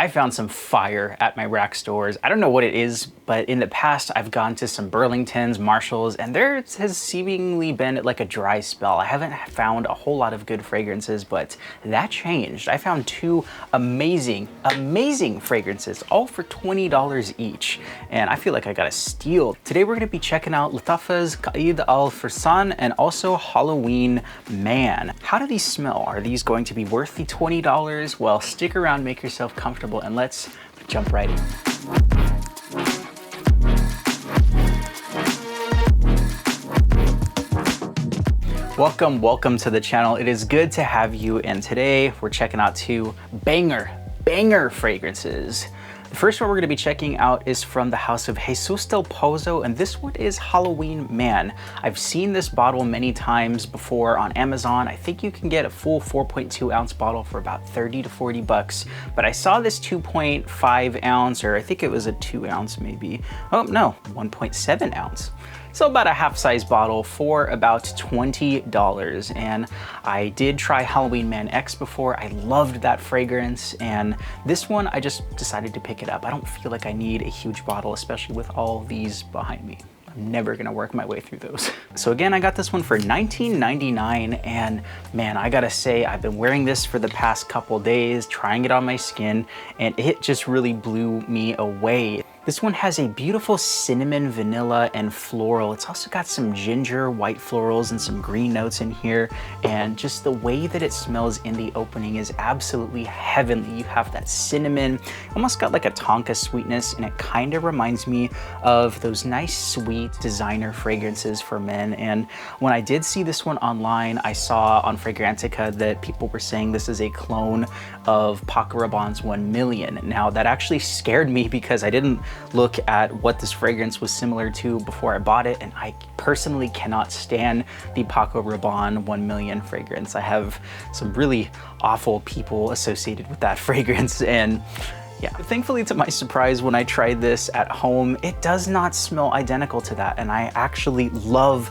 I found some fire at my rack stores. I don't know what it is, but in the past I've gone to some Burlingtons, Marshalls, and there has seemingly been like a dry spell. I haven't found a whole lot of good fragrances, but that changed. I found two amazing fragrances, all for $20 each, and I feel like I got a steal. Today we're gonna be checking out Lattafa's Qaed Al Fursan and also Halloween Man. How do these smell? Are these going to be worth the $20? Well, stick around, make yourself comfortable, and let's jump right in. Welcome to the channel. It is good to have you, and today we're checking out two banger fragrances. The first one we're going to be checking out is from the house of Jesus del Pozo, and this one is Halloween Man. I've seen this bottle many times before on Amazon. I think you can get a full 4.2 ounce bottle for about 30 to 40 bucks, but I saw this 2.5 ounce, or I think it was a 2 ounce maybe. Oh no, 1.7 ounce. So about a half-size bottle for about $20. And I did try Halloween Man X before. I loved that fragrance, and this one I just decided to pick it up. I don't feel like I need a huge bottle, especially with all these behind me. I'm never gonna work my way through those. So again, I got this one for $19.99, and man, I gotta say, I've been wearing this for the past couple days, trying it on my skin, and it just really blew me away. This one has a beautiful cinnamon, vanilla, and floral. It's also got some ginger, white florals, and some green notes in here. And just the way that it smells in the opening is absolutely heavenly. You have that cinnamon, almost got like a tonka sweetness, and it kind of reminds me of those nice, sweet designer fragrances for men. And when I did see this one online, I saw on Fragrantica that people were saying this is a clone of Paco Rabanne's 1 Million. Now, that actually scared me because I didn't look at what this fragrance was similar to before I bought it, and I personally cannot stand the Paco Rabanne 1 Million fragrance. I have some really awful people associated with that fragrance, and yeah. Thankfully, to my surprise, when I tried this at home, it does not smell identical to that, and I actually love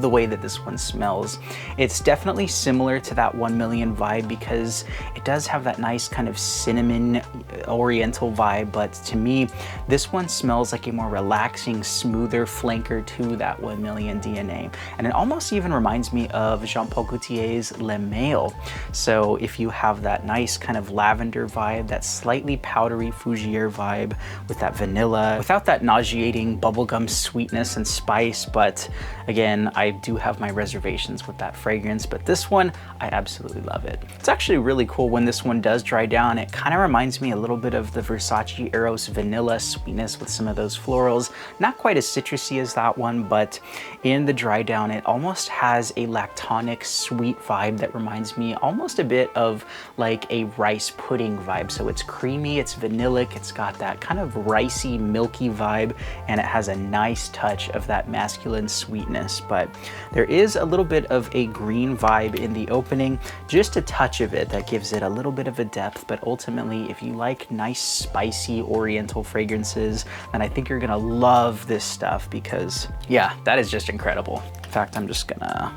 the way that this one smells. It's definitely similar to that 1 Million vibe because it does have that nice kind of cinnamon oriental vibe, but to me, this one smells like a more relaxing, smoother flanker to that 1 Million DNA. And it almost even reminds me of Jean-Paul Gaultier's Le Male. So if you have that nice kind of lavender vibe, that slightly powdery fougere vibe with that vanilla, without that nauseating bubblegum sweetness and spice, but again, I do have my reservations with that fragrance, but this one, I absolutely love it. It's actually really cool when this one does dry down. It kind of reminds me a little bit of the Versace Eros vanilla sweetness with some of those florals. Not quite as citrusy as that one, but in the dry down, it almost has a lactonic sweet vibe that reminds me almost a bit of like a rice pudding vibe. So it's creamy, it's vanillic, it's got that kind of ricey, milky vibe, and it has a nice touch of that masculine sweetness. But there is a little bit of a green vibe in the opening, just a touch of it that gives it a little bit of a depth. But ultimately, if you like nice, spicy oriental fragrances, then I think you're gonna love this stuff because, yeah, that is just incredible. In fact, I'm just gonna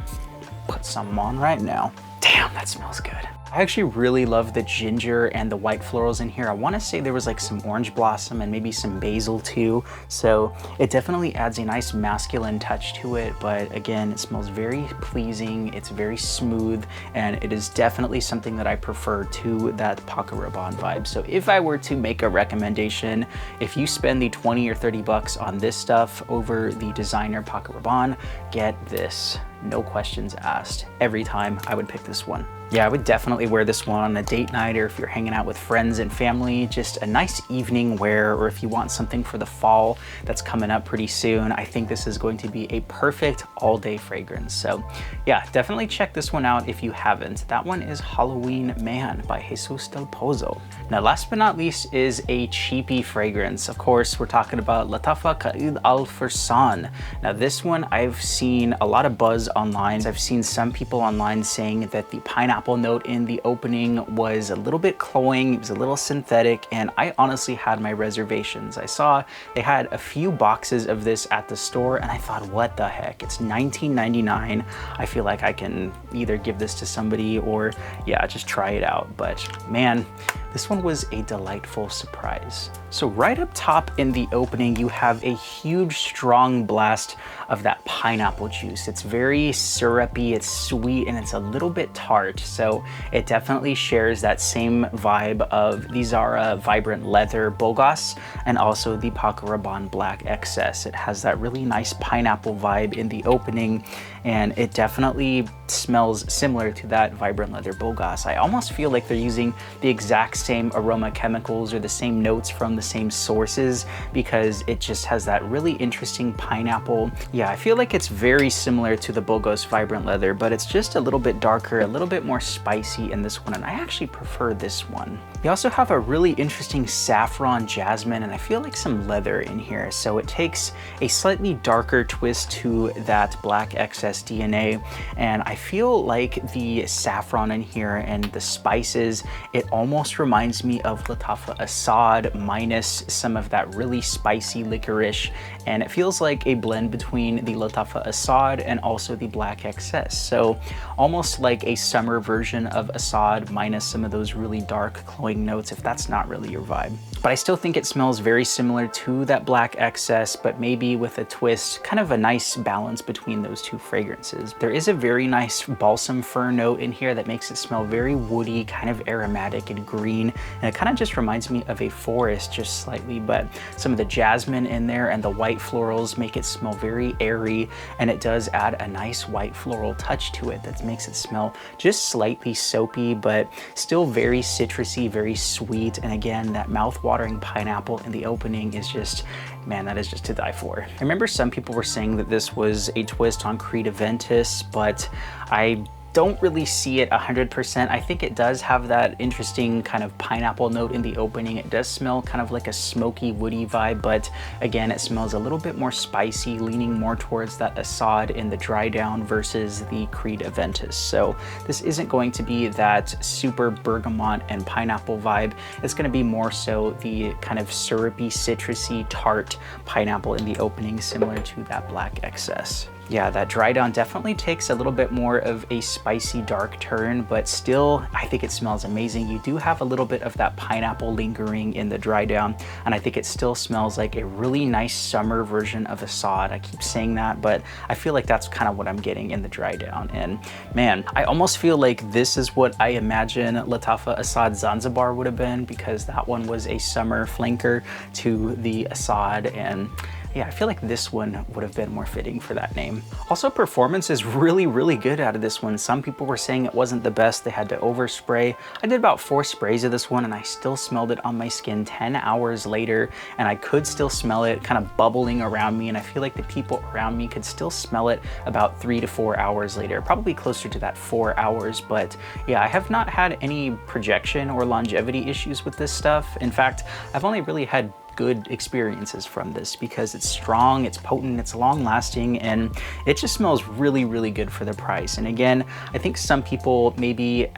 put some on right now. Damn, that smells good. I actually really love the ginger and the white florals in here. I want to say there was like some orange blossom and maybe some basil too. So it definitely adds a nice masculine touch to it. But again, it smells very pleasing. It's very smooth, and it is definitely something that I prefer to that Paco Rabanne vibe. So if I were to make a recommendation, if you spend the 20 or 30 bucks on this stuff over the designer Paco Rabanne, get this. No questions asked. Every time I would pick this one. Yeah, I would definitely wear this one on a date night, or if you're hanging out with friends and family, just a nice evening wear, or if you want something for the fall that's coming up pretty soon. I think this is going to be a perfect all-day fragrance. So yeah, definitely check this one out if you haven't. That one is Halloween Man by Jesus del Pozo. Now, last but not least is a cheapy fragrance. Of course, we're talking about Lattafa Qaed Al Fursan. Now, this one I've seen a lot of buzz online. I've seen some people online saying that the pineapple note in the opening was a little bit cloying, it was a little synthetic, and I honestly had my reservations. I saw they had a few boxes of this at the store and I thought, what the heck? It's $19.99. I feel like I can either give this to somebody or yeah, just try it out. But man, this one was a delightful surprise. So right up top in the opening, you have a huge, strong blast of that pineapple juice. It's very syrupy, it's sweet, and it's a little bit tart. So it definitely shares that same vibe of the Zara Vibrant Leather Bogos and also the Paco Rabanne Black Excess. It has that really nice pineapple vibe in the opening, and it definitely smells similar to that Vibrant Leather Bogos. I almost feel like they're using the exact same aroma chemicals or the same notes from the same sources because it just has that really interesting pineapple. Yeah, I feel like it's very similar to the Bogos Vibrant Leather, but it's just a little bit darker, a little bit more spicy in this one, and I actually prefer this one. We also have a really interesting saffron jasmine, and I feel like some leather in here. So it takes a slightly darker twist to that Black Excess DNA, and I feel like the saffron in here and the spices, it almost reminds me of Lattafa Qaed minus some of that really spicy licorice, and it feels like a blend between the Lattafa Qaed and also the Black Excess. So almost like a summer version of Qaed minus some of those really dark cloying notes, if that's not really your vibe. But I still think it smells very similar to that Black Excess, but maybe with a twist, kind of a nice balance between those two fragrances. There is a very nice balsam fir note in here that makes it smell very woody, kind of aromatic and green, and it kind of just reminds me of a forest just slightly, but some of the jasmine in there and the white florals make it smell very airy, and it does add a nice white floral touch to it that makes it smell just slightly soapy, but still very citrusy, very sweet. And again, that mouth-watering pineapple in the opening is just, man, that is just to die for. I remember some people were saying that this was a twist on Qaaed Al, but I don't really see it 100%. I think it does have that interesting kind of pineapple note in the opening. It does smell kind of like a smoky, woody vibe, but again, it smells a little bit more spicy, leaning more towards that Qaed in the dry down versus the Qaaed Al. So this isn't going to be that super bergamot and pineapple vibe. It's going to be more so the kind of syrupy, citrusy, tart pineapple in the opening, similar to that Black Excess. Yeah, that dry down definitely takes a little bit more of a spicy dark turn, but still, I think it smells amazing. You do have a little bit of that pineapple lingering in the dry down, and I think it still smells like a really nice summer version of Qaed. I keep saying that, but I feel like that's kind of what I'm getting in the dry down. And man, I almost feel like this is what I imagine Lattafa Qaed Zanzibar would have been, because that one was a summer flanker to the Qaed, and yeah, I feel like this one would have been more fitting for that name. Also, performance is really, really good out of this one. Some people were saying it wasn't the best. They had to overspray. I did about 4 sprays of this one and I still smelled it on my skin 10 hours later, and I could still smell it kind of bubbling around me, and I feel like the people around me could still smell it about 3 to 4 hours later, probably closer to that 4 hours. But yeah, I have not had any projection or longevity issues with this stuff. In fact, I've only really had good experiences from this because it's strong, it's potent, it's long lasting, and it just smells really, really good for the price. And again, I think some people maybe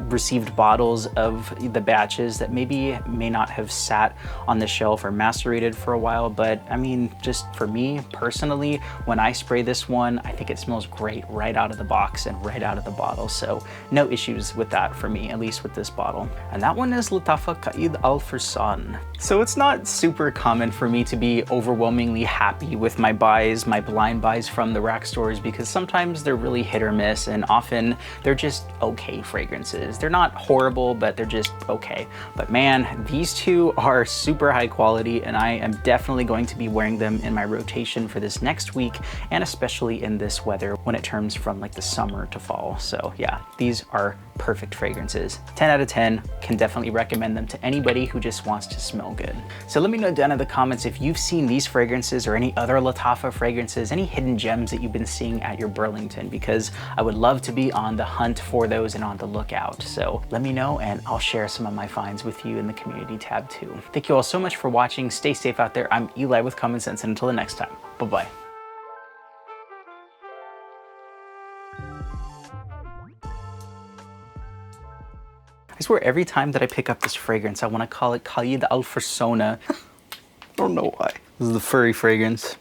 received bottles of the batches that maybe may not have sat on the shelf or macerated for a while, but I mean, just for me personally, when I spray this one, I think it smells great right out of the box and right out of the bottle. So no issues with that for me, at least with this bottle. And that one is Lattafa Qaed Al Fursan. So it's not super common for me to be overwhelmingly happy with my buys, my blind buys from the rack stores, because sometimes they're really hit or miss, and often they're just okay fragrances. They're not horrible, but they're just okay. But man, these two are super high quality, and I am definitely going to be wearing them in my rotation for this next week, and especially in this weather when it turns from like the summer to fall. So yeah, these are perfect fragrances. 10 out of 10, can definitely recommend them to anybody who just wants to smell good. So let me know down in the comments if you've seen these fragrances or any other Lattafa fragrances, any hidden gems that you've been seeing at your Burlington, because I would love to be on the hunt for those and on the lookout. So let me know and I'll share some of my finds with you in the community tab too. Thank you all so much for watching. Stay safe out there. I'm Eli with Common Sense, and until the next time, bye-bye. I swear every time that I pick up this fragrance, I want to call it Qaaed Al Fursan. I don't know why. This is the furry fragrance.